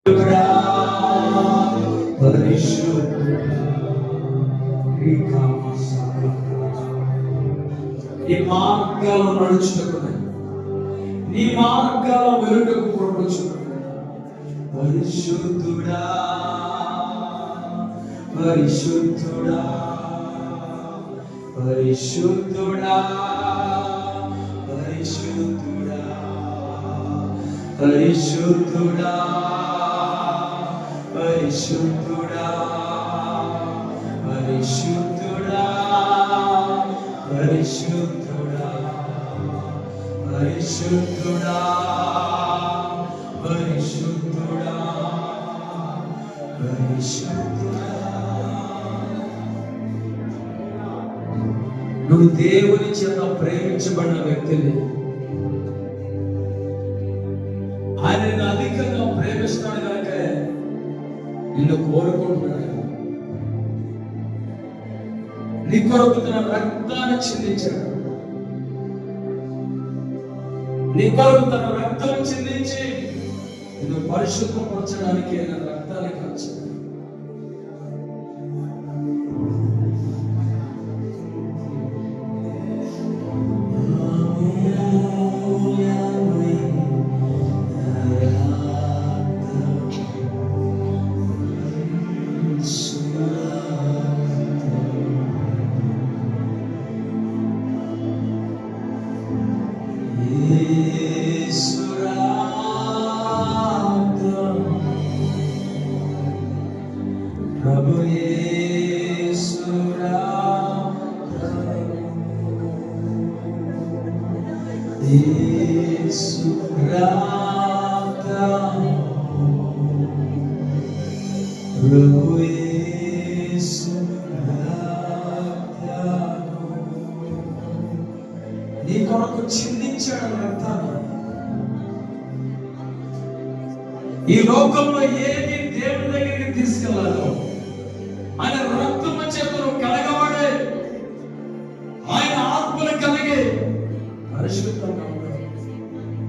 ఈ మార్గాలు నడుచుటకు, నీ మార్గాల వెలుటకు పుట్టుచుటకు పరిశుద్ధుడా, పరిశుద్ధుడా, పరిశుద్ధుడా, పరిశుద్ధుడా, పరిశుద్ధుడా, పరిశుద్ధుడా, పరిశుద్ధుడా, పరిశుద్ధుడా, పరిశుద్ధుడా, పరిశుద్ధుడా, పరిశుద్ధుడా. నువ్వు దేవుని చేత ప్రేమించబడిన వ్యక్తిని. ఆయన నిన్ను అధికంగా ప్రేమిస్తాడు కనుక నిన్ను కోరుకుంటున్నాడు. నీ కొరకు తన రక్తాన్ని చిందించాడు. నీ కొరకు తన రక్తం చిందించి నిన్ను పరిశుద్ధపరచడానికి ఆయన రక్తాన్ని కాచాడు. ప్రభు యేసురా, యేసురా, ప్రభు యేసురా, నీ కొరకు చిందించాడు రక్తాన్ని. ఈ లోకంలో ఏది దేవుని దగ్గరికి తీసుకెళ్ళాలో ఆయన రక్తం